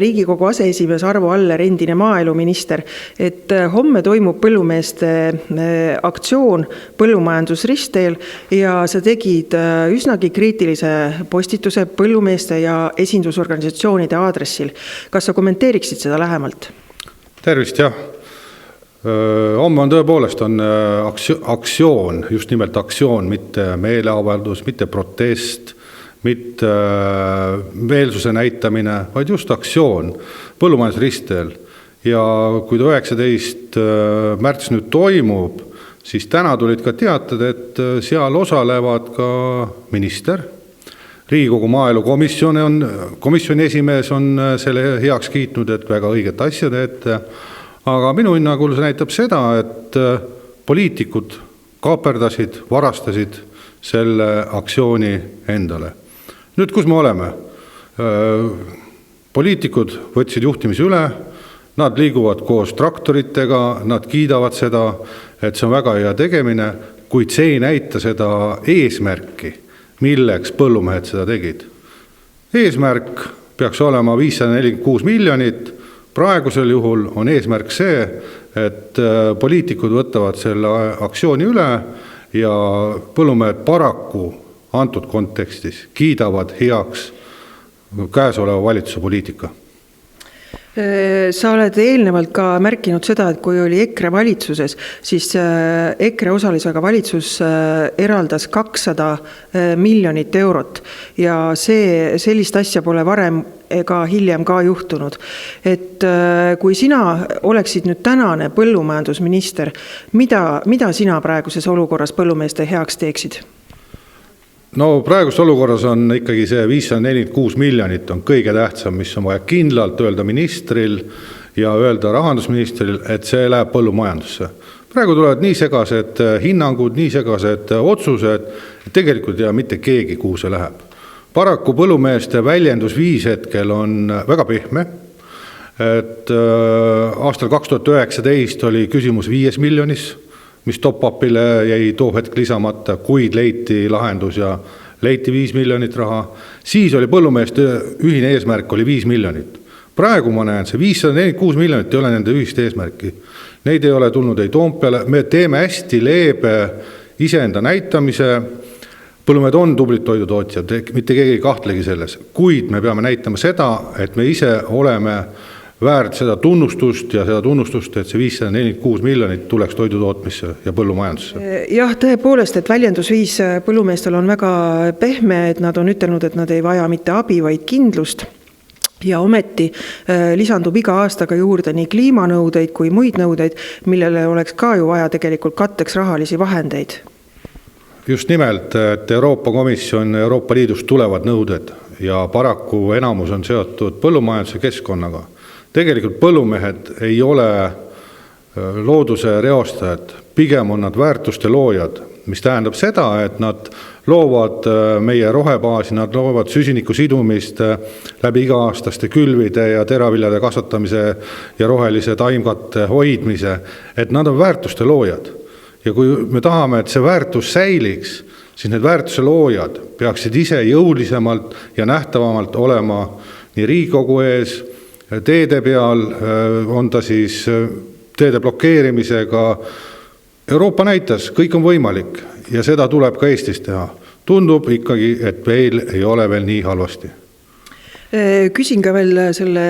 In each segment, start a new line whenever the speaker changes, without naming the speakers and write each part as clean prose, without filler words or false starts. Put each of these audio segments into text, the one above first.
Riigikogu aseesimees Arvo Aller, endine maaeluminister, et homme toimub põllumeeste aktsioon põllumajandusristteel ja sa tegid üsnagi kriitilise postituse põllumeeste ja esindusorganisatsioonide aadressil. Kas sa kommenteeriksid seda lähemalt?
Tervist, jah. Homme on tõepoolest aktsioon, just nimelt aktsioon, mitte meeleavaldus, mitte protest, mitte meelsuse näitamine, vaid just aktsioon põllumajandusristteel. Ja kui 19. märts nüüd toimub, siis täna tulid ka teated, et seal osalevad ka minister. Riigikogu maaelukomisjoni esimees on selle heaks kiitnud, et väga õiget asja teete. Aga minu hinnangul see näitab seda, et poliitikud kaaperdasid, varastasid selle aktsiooni endale. Nüüd, kus me oleme? Poliitikud võtsid juhtimise üle, nad liiguvad koos traktoritega, nad kiidavad seda, et see on väga hea tegemine, kuid see ei näita seda eesmärki, milleks põllumehed seda tegid. Eesmärk peaks olema 546 miljonit, praegusel juhul on eesmärk see, et poliitikud võtavad selle aktsiooni üle ja põllumehed paraku antud kontekstis kiidavad heaks käesoleva valitsuse poliitika.
Sa oled eelnevalt ka märkinud seda, et kui oli EKRE valitsuses, siis EKRE osalisega valitsus eraldas 200 miljonit eurot ja sellist asja pole varem ega hiljem ka juhtunud. Et kui sina oleksid nüüd tänane põllumajandusminister, mida sina praeguses olukorras põllumeeste heaks teeksid?
No praegust olukorras on ikkagi see 546 miljonit on kõige tähtsam, mis on vaja kindlalt öelda ministril ja öelda rahandusministril, et see läheb põllumajandusse. Praegu tulevad nii segased hinnangud, nii segased otsused, et tegelikult ei tea mitte keegi, kuhu see läheb. Paraku põllumeeste väljendusviis hetkel on väga pehme, et aastal 2019 oli küsimus 5 miljonis, mis top-upile jäi too hetk lisamata, kuid leiti lahendus ja leiti 5 miljonit raha. Siis oli põllumeeste ühine eesmärk oli 5 miljonit. Praegu ma näen, see 546 miljonit ei ole nende ühist eesmärki. Neid ei ole tulnud ei Toompeale. Me teeme hästi leebe iseenda näitamise. Põllumehed on tublid toidutootjad, mitte keegi ei kahtlegi selles. Kuid me peame näitama seda, et me ise oleme väärt seda tunnustust ja seda tunnustust, et see 546 miljonit tuleks toidutootmisse ja põllumajandusse.
Jah, tõepoolest, et väljendusviis põllumeestel on väga pehme, et nad on ütelnud, et nad ei vaja mitte abi, vaid kindlust. Ja ometi lisandub iga aastaga juurde nii kliimanõudeid kui muid nõudeid, millele oleks ka ju vaja tegelikult katteks rahalisi vahendeid.
Just nimelt, et Euroopa Komisjon Euroopa Liidust tulevad nõuded ja paraku enamus on seotud põllumajanduse keskkonnaga. Tegelikult põllumehed ei ole looduse reostajad, pigem on nad väärtuste loojad, mis tähendab seda, et nad loovad meie rohebaasi, nad loovad süsiniku sidumist läbi iga-aastaste külvide ja teraviljade kasvatamise ja rohelise taimkatte hoidmise, et nad on väärtuste loojad. Ja kui me tahame, et see väärtus säiliks, siis need väärtuse loojad peaksid ise jõulisemalt ja nähtavamalt olema nii Riigikogu ees, teede peal, on ta siis teede blokeerimisega. Euroopa näitas, kõik on võimalik ja seda tuleb ka Eestis teha. Tundub ikkagi, et meil ei ole veel nii halvasti.
Küsin ka veel selle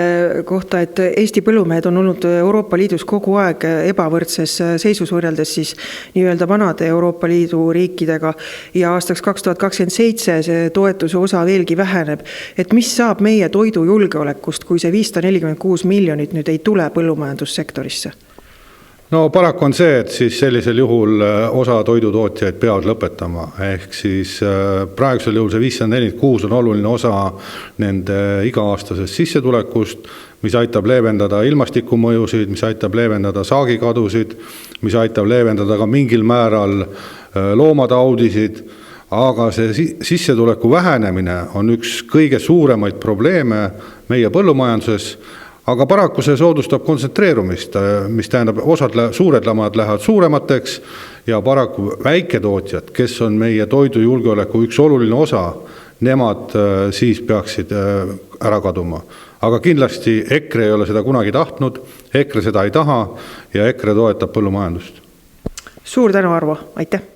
kohta, et Eesti põllumehed on olnud Euroopa Liidus kogu aeg ebavõrdses seisus võrreldes siis nii-öelda vanade Euroopa Liidu riikidega ja aastaks 2027 see toetuse osa veelgi väheneb. Et mis saab meie toidujulgeolekust, kui see 546 miljonit nüüd ei tule põllumajandussektorisse?
No paraku on see, et siis sellisel juhul osa toidutootjaid peavad lõpetama, ehk siis praegusel juhul see 546 on oluline osa nende iga-aastasest sissetulekust, mis aitab leevendada ilmastikumõjusid, mis aitab leevendada saagikadusid, mis aitab leevendada ka mingil määral loomataudisid, aga see sissetuleku vähenemine on üks kõige suuremaid probleeme meie põllumajanduses. Aga paraku see soodustab kontsentreerumist, mis tähendab, suured lamad lähevad suuremateks ja paraku väiketootjad, kes on meie toidujulgeoleku üks oluline osa, nemad siis peaksid ära kaduma. aga kindlasti EKRE ei ole seda kunagi tahtnud, EKRE seda ei taha ja EKRE toetab põllumajandust.
Suur tänu, Arvo, aitäh!